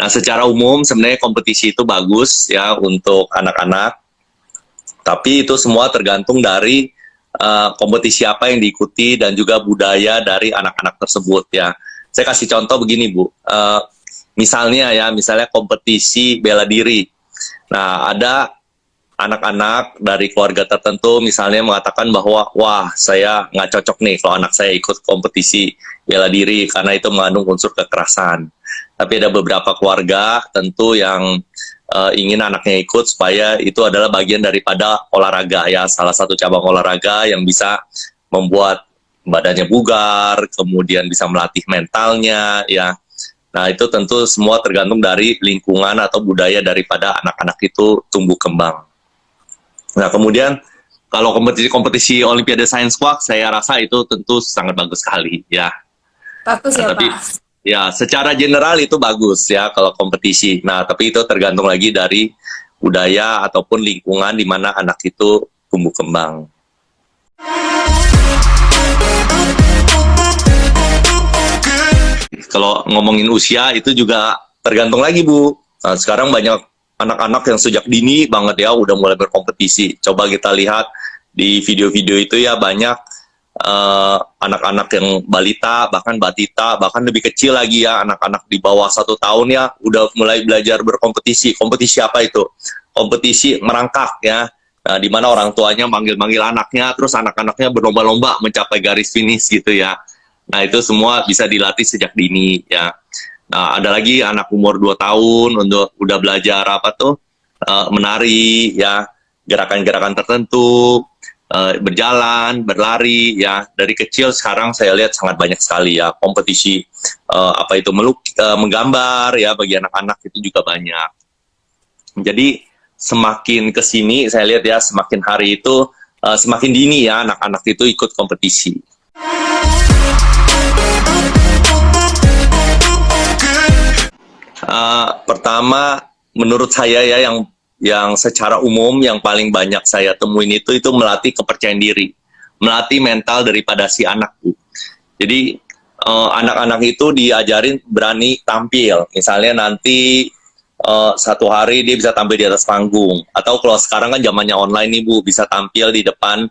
Nah, secara umum sebenarnya kompetisi itu bagus ya untuk anak-anak, tapi itu semua tergantung dari kompetisi apa yang diikuti dan juga budaya dari anak-anak tersebut ya. Saya kasih contoh begini Bu, misalnya kompetisi bela diri. Nah, ada anak-anak dari keluarga tertentu misalnya mengatakan bahwa wah saya nggak cocok nih kalau anak saya ikut kompetisi bela diri karena itu mengandung unsur kekerasan. Tapi ada beberapa keluarga tentu yang ingin anaknya ikut supaya itu adalah bagian daripada olahraga ya, salah satu cabang olahraga yang bisa membuat badannya bugar, kemudian bisa melatih mentalnya ya. Nah, itu tentu semua tergantung dari lingkungan atau budaya daripada anak-anak itu tumbuh kembang. Nah, kemudian kalau kompetisi Olimpiade Science Walk, saya rasa itu tentu sangat bagus sekali ya. Bagus Nah, ya tapi Pak. ya secara general itu bagus ya kalau kompetisi. Nah, tapi itu tergantung lagi dari budaya ataupun lingkungan di mana anak itu tumbuh kembang. Kalau ngomongin usia itu juga tergantung lagi Bu. Nah, sekarang banyak anak-anak yang sejak dini banget ya udah mulai berkompetisi. Coba kita lihat di video-video itu ya banyak anak-anak yang balita, bahkan batita, bahkan lebih kecil lagi ya, anak-anak di bawah 1 tahun ya udah mulai belajar berkompetisi. Kompetisi apa itu? Kompetisi merangkak ya. Nah, di mana orang tuanya manggil-manggil anaknya, terus anak-anaknya berlomba-lomba mencapai garis finish gitu ya. Nah, itu semua bisa dilatih sejak dini ya. Nah, ada lagi anak umur 2 tahun udah belajar menari ya, gerakan-gerakan tertentu, berjalan, berlari ya. Dari kecil sekarang saya lihat sangat banyak sekali ya kompetisi menggambar ya, bagi anak-anak itu juga banyak. Jadi semakin kesini saya lihat ya semakin hari itu semakin dini ya anak-anak itu ikut kompetisi. Pertama, menurut saya ya yang secara umum yang paling banyak saya temuin itu melatih kepercayaan diri, melatih mental daripada si anak Bu. Jadi anak-anak itu diajarin berani tampil. Misalnya nanti satu hari dia bisa tampil di atas panggung, atau kalau sekarang kan zamannya online nih Bu, bisa tampil di depan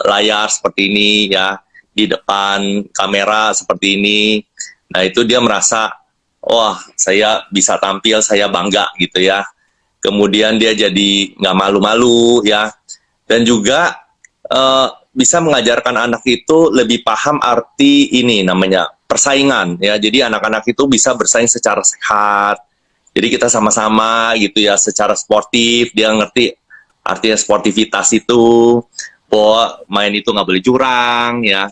layar seperti ini ya, di depan kamera seperti ini. Nah, itu dia merasa wah, saya bisa tampil, saya bangga gitu ya. Kemudian dia jadi nggak malu-malu ya. Dan juga bisa mengajarkan anak itu lebih paham arti ini namanya persaingan ya. Jadi anak-anak itu bisa bersaing secara sehat. Jadi kita sama-sama gitu ya, secara sportif, dia ngerti artinya sportivitas itu, bahwa main itu nggak boleh curang ya.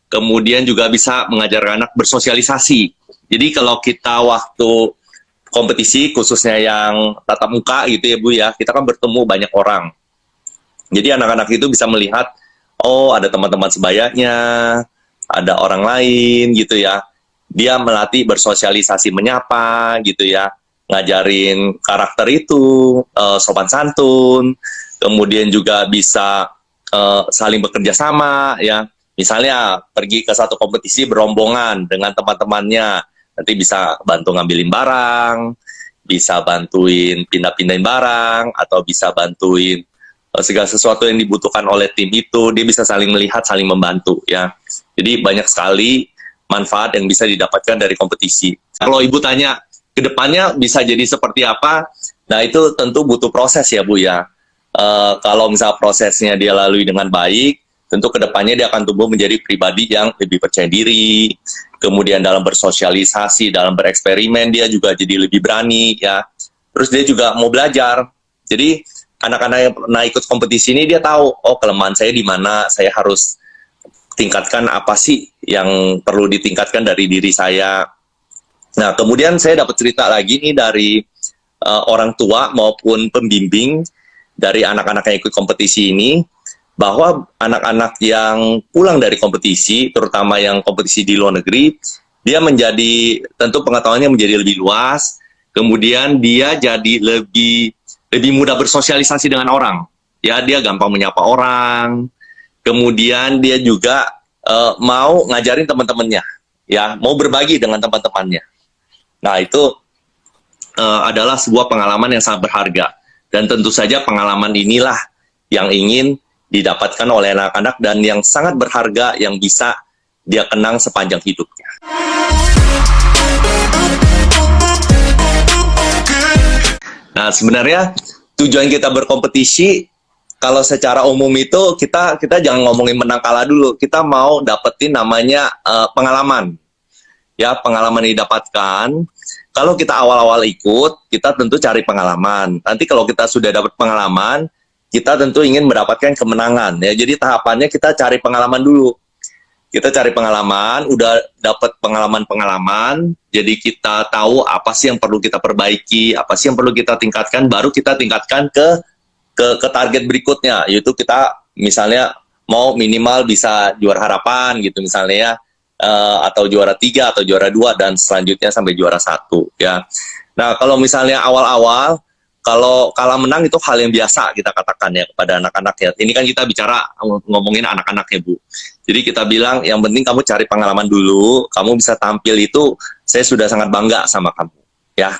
Kemudian juga bisa mengajarkan anak bersosialisasi. Jadi kalau kita waktu kompetisi khususnya yang tatap muka gitu ya Bu ya, kita kan bertemu banyak orang. Jadi anak-anak itu bisa melihat, oh ada teman-teman sebayanya, ada orang lain gitu ya. Dia melatih bersosialisasi, menyapa gitu ya, ngajarin karakter itu, sopan santun, kemudian juga bisa saling bekerja sama ya. Misalnya pergi ke satu kompetisi berombongan dengan teman-temannya, nanti bisa bantu ngambilin barang, bisa bantuin pindah-pindahin barang, atau bisa bantuin segala sesuatu yang dibutuhkan oleh tim itu, dia bisa saling melihat, saling membantu ya. Jadi banyak sekali manfaat yang bisa didapatkan dari kompetisi. Kalau Ibu tanya, ke depannya bisa jadi seperti apa? Nah, itu tentu butuh proses ya Bu ya. Kalau misal prosesnya dia lalui dengan baik, tentu kedepannya dia akan tumbuh menjadi pribadi yang lebih percaya diri, kemudian dalam bersosialisasi, dalam bereksperimen dia juga jadi lebih berani ya. Terus dia juga mau belajar. Jadi anak-anak yang pernah ikut kompetisi ini dia tahu, oh kelemahan saya di mana, saya harus tingkatkan apa sih yang perlu ditingkatkan dari diri saya. Nah, kemudian saya dapat cerita lagi nih dari orang tua maupun pembimbing dari anak-anak yang ikut kompetisi ini, bahwa anak-anak yang pulang dari kompetisi, terutama yang kompetisi di luar negeri, dia menjadi, tentu pengetahuannya menjadi lebih luas, kemudian dia jadi lebih mudah bersosialisasi dengan orang. Ya, dia gampang menyapa orang, kemudian dia juga mau ngajarin teman-temannya, ya, mau berbagi dengan teman-temannya. Nah, itu adalah sebuah pengalaman yang sangat berharga. Dan tentu saja pengalaman inilah yang ingin didapatkan oleh anak-anak dan yang sangat berharga yang bisa dia kenang sepanjang hidupnya. Nah, sebenarnya tujuan kita berkompetisi, kalau secara umum itu kita jangan ngomongin menang kalah dulu. Kita mau dapetin namanya pengalaman. Ya, pengalaman yang didapatkan. Kalau kita awal-awal ikut, kita tentu cari pengalaman. Nanti kalau kita sudah dapat pengalaman, kita tentu ingin mendapatkan kemenangan. Ya, jadi tahapannya kita cari pengalaman dulu. Kita cari pengalaman, udah dapat pengalaman-pengalaman, jadi kita tahu apa sih yang perlu kita perbaiki, apa sih yang perlu kita tingkatkan, baru kita tingkatkan ke target berikutnya, yaitu kita misalnya mau minimal bisa juara harapan gitu misalnya ya, atau juara 3 atau juara 2 dan selanjutnya sampai juara 1 ya. Nah, kalau misalnya awal-awal, kalau kalah menang itu hal yang biasa kita katakan ya kepada anak-anak ya. Ini kan kita bicara ngomongin anak-anak ya Bu. Jadi kita bilang yang penting kamu cari pengalaman dulu, kamu bisa tampil itu, saya sudah sangat bangga sama kamu ya.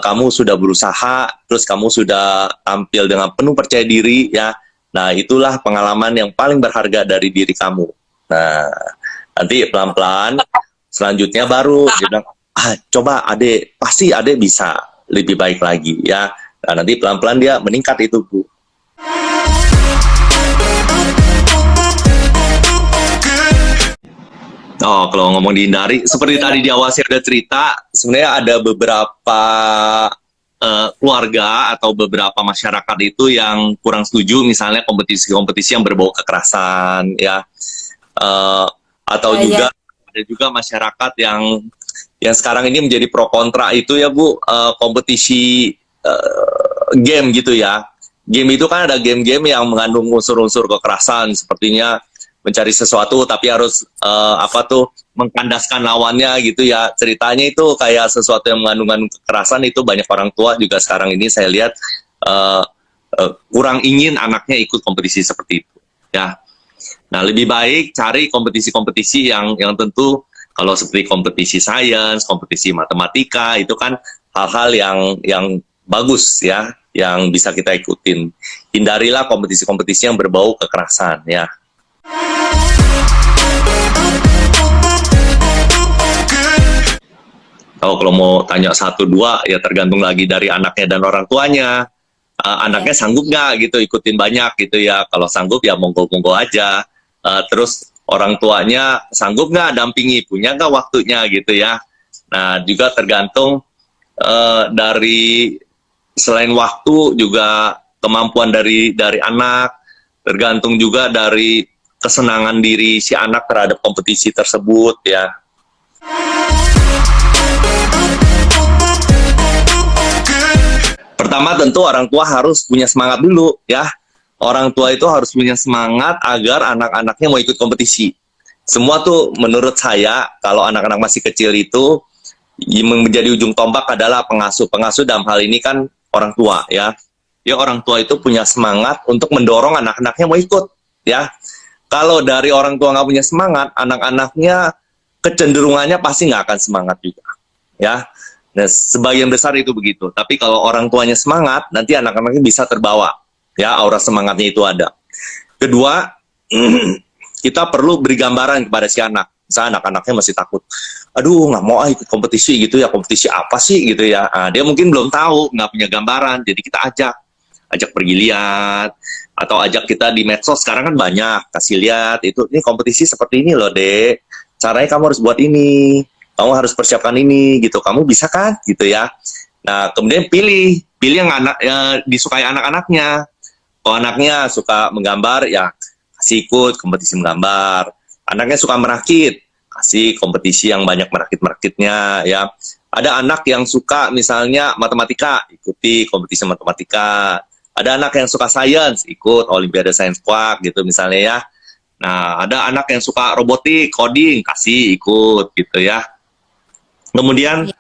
Kamu sudah berusaha, terus kamu sudah tampil dengan penuh percaya diri ya. Nah, itulah pengalaman yang paling berharga dari diri kamu. Nah, nanti pelan-pelan selanjutnya baru dia bilang, coba adek, pasti adek bisa lebih baik lagi ya. Nah, nanti pelan-pelan dia meningkat itu Bu. Oh, kalau ngomong dihindari, seperti tadi di awal saya ada cerita, sebenarnya ada beberapa keluarga atau beberapa masyarakat itu yang kurang setuju, misalnya kompetisi-kompetisi yang berbau kekerasan ya, atau juga ada juga masyarakat yang sekarang ini menjadi pro kontra itu ya Bu, kompetisi game gitu ya. Game itu kan ada game-game yang mengandung unsur-unsur kekerasan, sepertinya mencari sesuatu tapi harus mengkandaskan lawannya gitu ya. Ceritanya itu kayak sesuatu yang mengandung kekerasan, itu banyak orang tua juga sekarang ini saya lihat kurang ingin anaknya ikut kompetisi seperti itu ya. Nah, lebih baik cari kompetisi-kompetisi yang tentu, kalau seperti kompetisi sains, kompetisi matematika, itu kan hal-hal yang bagus ya, yang bisa kita ikutin. Hindarilah kompetisi-kompetisi yang berbau kekerasan ya. Kalau mau tanya 1-2 ya tergantung lagi dari anaknya dan orang tuanya. Anaknya sanggup nggak gitu ikutin banyak gitu ya. Kalau sanggup ya monggo-monggo aja. Terus orang tuanya sanggup nggak dampingi, punya nggak waktunya gitu ya. Nah, juga tergantung dari selain waktu juga kemampuan dari anak, tergantung juga dari kesenangan diri si anak terhadap kompetisi tersebut ya. Pertama tentu orang tua harus punya semangat dulu ya. Orang tua itu harus punya semangat agar anak-anaknya mau ikut kompetisi. Semua tuh menurut saya kalau anak-anak masih kecil itu yang menjadi ujung tombak adalah pengasuh. Pengasuh dalam hal ini kan orang tua ya. Ya, orang tua itu punya semangat untuk mendorong anak-anaknya mau ikut ya. Kalau dari orang tua nggak punya semangat, anak-anaknya kecenderungannya pasti nggak akan semangat juga ya. Nah, sebagian besar itu begitu. Tapi kalau orang tuanya semangat, nanti anak-anaknya bisa terbawa ya, aura semangatnya itu ada. Kedua, kita perlu beri gambaran kepada si anak. Misalnya anak-anaknya masih takut, aduh nggak mau ikut kompetisi gitu ya, kompetisi apa sih gitu ya. Nah, dia mungkin belum tahu, nggak punya gambaran, jadi kita ajak pergi lihat, atau ajak kita di medsos sekarang kan banyak, kasih lihat itu, ini kompetisi seperti ini loh dek, caranya kamu harus buat ini, kamu harus persiapkan ini gitu, kamu bisa kan gitu ya. Nah, kemudian pilih yang disukai anak-anaknya. Kalau anaknya suka menggambar ya kasih ikut kompetisi menggambar. Anaknya suka merakit, kasih kompetisi yang banyak merakit-merakitnya ya. Ada anak yang suka misalnya matematika, ikuti kompetisi matematika. Ada anak yang suka sains, ikut Olimpiade Sains Quark gitu misalnya ya. Nah, ada anak yang suka robotik, coding, kasih ikut gitu ya. Kemudian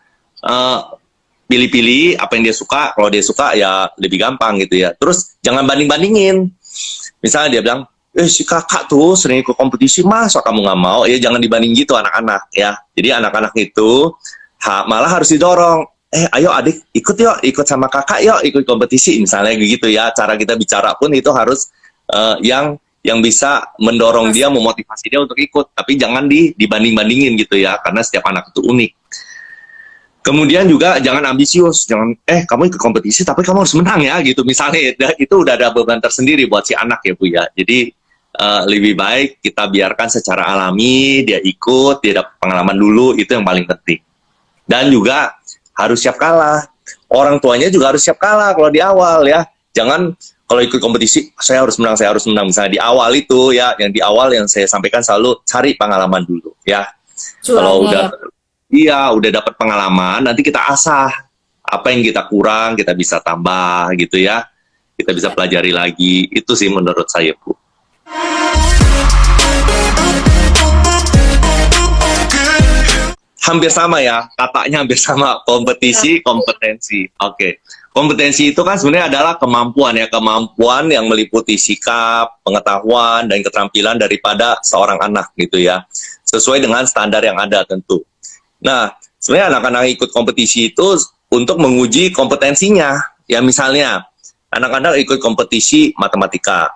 pilih-pilih apa yang dia suka. Kalau dia suka ya lebih gampang gitu ya. Terus jangan banding-bandingin. Misalnya dia bilang, si kakak tuh sering ikut kompetisi, masa kamu nggak mau? Ya jangan dibanding gitu anak-anak ya. Jadi anak-anak itu malah harus didorong. ayo adik ikut yuk, ikut sama kakak yuk, ikut kompetisi misalnya gitu ya. Cara kita bicara pun itu harus yang bisa mendorong dia, memotivasi dia untuk ikut, tapi jangan dibanding-bandingin gitu ya, karena setiap anak itu unik. Kemudian juga jangan ambisius, jangan kamu ikut kompetisi tapi kamu harus menang ya gitu misalnya, itu udah ada beban tersendiri buat si anak ya Bu ya. Jadi lebih baik kita biarkan secara alami, dia ikut, dia dapat pengalaman dulu, itu yang paling penting. Dan juga harus siap kalah, orang tuanya juga harus siap kalah kalau di awal ya. Jangan kalau ikut kompetisi saya harus menang misalnya di awal itu ya, yang di awal yang saya sampaikan selalu cari pengalaman dulu ya. Kalau udah udah dapat pengalaman, nanti kita asah apa yang kita kurang, kita bisa tambah gitu ya. Kita bisa pelajari lagi. Itu sih menurut saya, Bu. Hampir sama ya, katanya hampir sama, kompetisi, kompetensi. Oke. Kompetensi itu kan sebenarnya adalah kemampuan ya, kemampuan yang meliputi sikap, pengetahuan, dan keterampilan daripada seorang anak gitu ya. Sesuai dengan standar yang ada tentu. Nah, sebenarnya anak-anak ikut kompetisi itu untuk menguji kompetensinya. Ya misalnya, anak-anak ikut kompetisi matematika,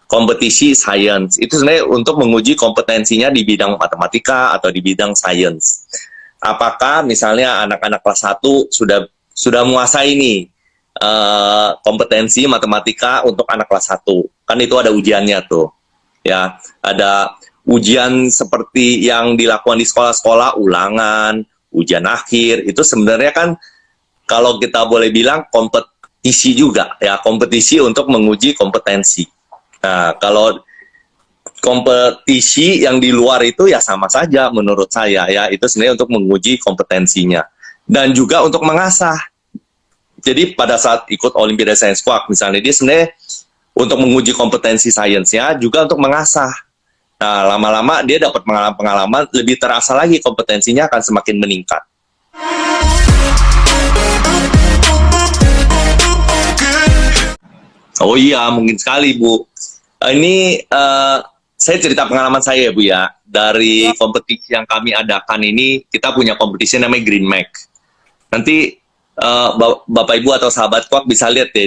kompetisi sains. Itu sebenarnya untuk menguji kompetensinya di bidang matematika atau di bidang sains. Apakah misalnya anak-anak kelas 1 sudah menguasai nih kompetensi matematika untuk anak kelas 1. Kan itu ada ujiannya tuh. Ya, ada ujian seperti yang dilakukan di sekolah-sekolah, ulangan, ujian akhir, itu sebenarnya kan kalau kita boleh bilang kompetisi juga, ya kompetisi untuk menguji kompetensi. Nah, kalau kompetisi yang di luar itu ya sama saja menurut saya ya, itu sebenarnya untuk menguji kompetensinya. Dan juga untuk mengasah. Jadi pada saat ikut Olimpiade Science Walk misalnya, dia sebenarnya untuk menguji kompetensi sainsnya, juga untuk mengasah. Nah, lama-lama dia dapat pengalaman-pengalaman, lebih terasa lagi kompetensinya akan semakin meningkat. Oh iya, mungkin sekali Bu. Ini saya cerita pengalaman saya Bu ya. Dari kompetisi yang kami adakan ini, kita punya kompetisi namanya Green Mac. Nanti Bapak Ibu atau sahabat Kuak bisa lihat ya,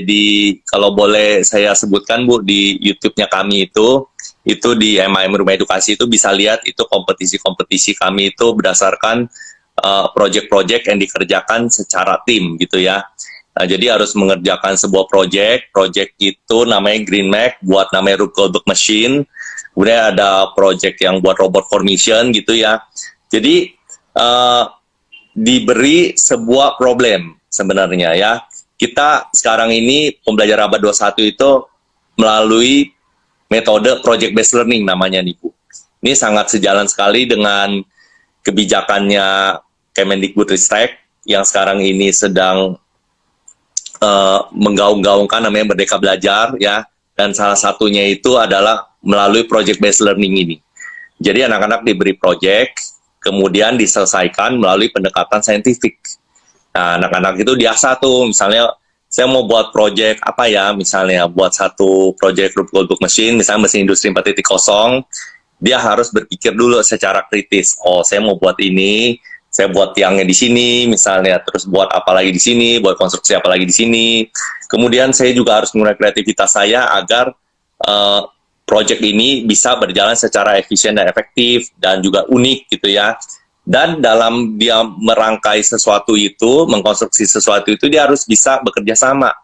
kalau boleh saya sebutkan Bu, di YouTube-nya kami itu di MAM Rumah Edukasi itu bisa lihat itu kompetisi-kompetisi kami itu berdasarkan project-project yang dikerjakan secara tim gitu ya. Nah, jadi harus mengerjakan sebuah project itu namanya Green Mac, buat namanya Rube Goldberg Machine, kemudian ada project yang buat robot formation gitu ya. Jadi diberi sebuah problem sebenarnya ya. Kita sekarang ini pembelajaran abad 21 itu melalui metode project based learning namanya nih Bu. Ini sangat sejalan sekali dengan kebijakannya Kemendikbudristek yang sekarang ini sedang menggaung-gaungkan namanya Merdeka Belajar ya, dan salah satunya itu adalah melalui project based learning ini. Jadi anak-anak diberi project, kemudian diselesaikan melalui pendekatan saintifik. Nah, anak-anak itu diasah tuh, misalnya saya mau buat project apa ya, misalnya buat satu project Rube Goldberg Machine, misalnya mesin industri 4.0, dia harus berpikir dulu secara kritis. Oh, saya mau buat ini, saya buat tiangnya di sini misalnya, terus buat apa lagi di sini, buat konstruksi apa lagi di sini. Kemudian saya juga harus menggunakan kreativitas saya agar project ini bisa berjalan secara efisien dan efektif dan juga unik gitu ya. Dan dalam dia merangkai sesuatu itu, mengkonstruksi sesuatu itu, dia harus bisa bekerja sama.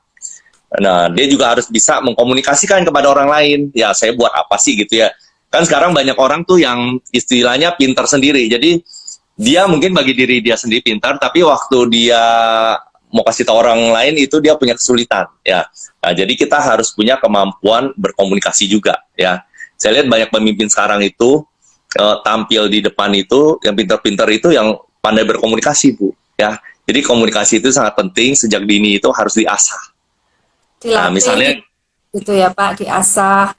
Nah, dia juga harus bisa mengkomunikasikan kepada orang lain. Ya, saya buat apa sih gitu ya. Kan sekarang banyak orang tuh yang istilahnya pintar sendiri. Jadi dia mungkin bagi diri dia sendiri pintar, tapi waktu dia mau kasih tahu orang lain itu dia punya kesulitan ya. Nah, jadi kita harus punya kemampuan berkomunikasi juga ya. Saya lihat banyak pemimpin sekarang itu tampil di depan itu, yang pintar-pintar itu yang pandai berkomunikasi Bu ya. Jadi komunikasi itu sangat penting, sejak dini itu harus diasah. Nah, misalnya itu ya Pak, diasah.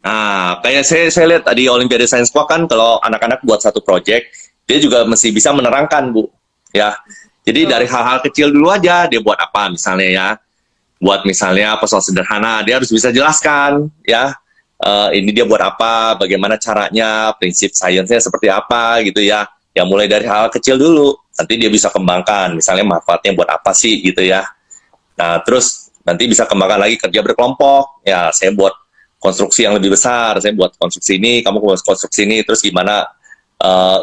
Nah, kayak saya lihat tadi Olimpiade Science Walk kan, kalau anak-anak buat satu project, dia juga mesti bisa menerangkan Bu ya. Jadi dari hal-hal kecil dulu aja, dia buat apa misalnya ya, buat misalnya persoalan sederhana, dia harus bisa jelaskan ya, ini dia buat apa, bagaimana caranya, prinsip sainsnya seperti apa gitu ya. Ya mulai dari hal kecil dulu. nanti dia bisa kembangkan, misalnya manfaatnya buat apa sih gitu ya. Nah, terus nanti bisa kembangkan lagi kerja berkelompok, ya saya buat konstruksi yang lebih besar, saya buat konstruksi ini, kamu buat konstruksi ini, terus gimana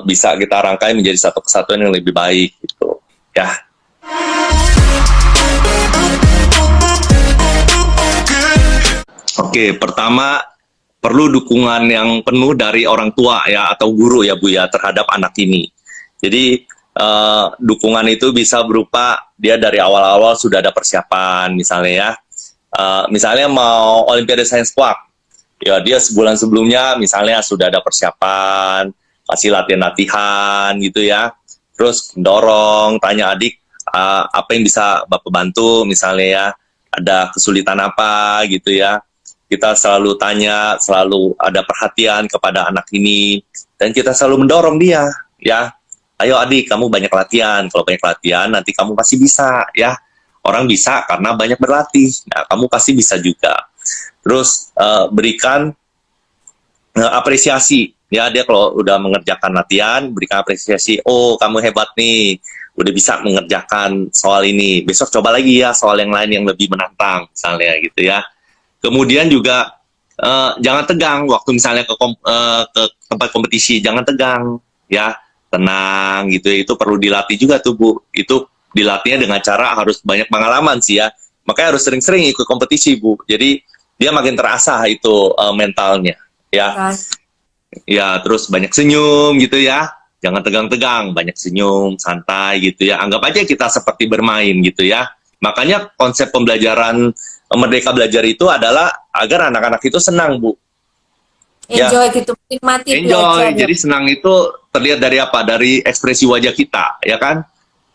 bisa kita rangkai menjadi satu kesatuan yang lebih baik gitu ya. Oke, pertama perlu dukungan yang penuh dari orang tua ya atau guru ya Bu ya terhadap anak ini. Jadi dukungan itu bisa berupa dia dari awal-awal sudah ada persiapan misalnya ya. Misalnya mau Olimpiade Science Park, ya dia sebulan sebelumnya misalnya sudah ada persiapan, kasih latihan-latihan gitu ya. Terus dorong, tanya adik apa yang bisa Bapak bantu misalnya ya. Ada kesulitan apa gitu ya. Kita selalu tanya, selalu ada perhatian kepada anak ini, dan kita selalu mendorong dia, ya. Ayo adik, kamu banyak latihan. Kalau banyak latihan, nanti kamu pasti bisa, ya. Orang bisa karena banyak berlatih. Nah, kamu pasti bisa juga. Terus berikan apresiasi, ya. Dia kalau udah mengerjakan latihan, berikan apresiasi. Oh, kamu hebat nih, udah bisa mengerjakan soal ini. Besok coba lagi ya soal yang lain yang lebih menantang, misalnya gitu ya. Kemudian juga jangan tegang waktu misalnya ke tempat kompetisi, jangan tegang, ya tenang gitu. Itu perlu dilatih juga tuh Bu. Itu dilatihnya dengan cara harus banyak pengalaman sih ya. Makanya harus sering-sering ikut kompetisi Bu. Jadi dia makin terasa itu mentalnya, ya. Ya terus banyak senyum gitu ya. Jangan tegang-tegang, banyak senyum, santai gitu ya. Anggap aja kita seperti bermain gitu ya. Makanya konsep pembelajaran Merdeka Belajar itu adalah agar anak-anak itu senang, Bu. Enjoy gitu, menikmati Enjoy. belajar. Jadi senang itu terlihat dari apa? Dari ekspresi wajah kita, ya kan?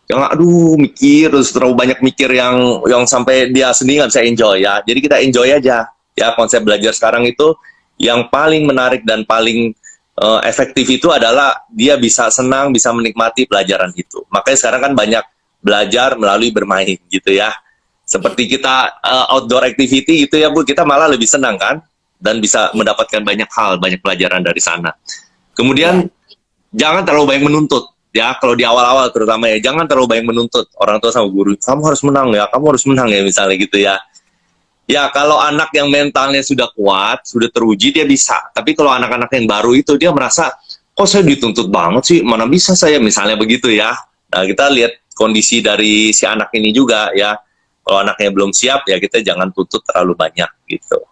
Jangan aduh mikir terus terlalu banyak mikir yang sampai dia sendiri nggak bisa enjoy ya. Jadi kita enjoy aja. Ya konsep belajar sekarang itu yang paling menarik dan paling efektif itu adalah dia bisa senang, bisa menikmati pelajaran itu. Makanya sekarang kan banyak belajar melalui bermain gitu ya. Seperti kita outdoor activity gitu ya Bu, kita malah lebih senang kan, dan bisa mendapatkan banyak hal, banyak pelajaran dari sana. Kemudian jangan terlalu banyak menuntut ya, kalau di awal-awal terutama ya, jangan terlalu banyak menuntut orang tua sama guru. Kamu harus menang ya, kamu harus menang ya misalnya gitu ya. Ya kalau anak yang mentalnya sudah kuat, sudah teruji dia bisa. Tapi kalau anak-anak yang baru itu dia merasa kok saya dituntut banget sih, mana bisa saya misalnya begitu ya. Nah kita lihat kondisi dari si anak ini juga ya. Kalau anaknya belum siap, ya kita jangan tuntut terlalu banyak gitu.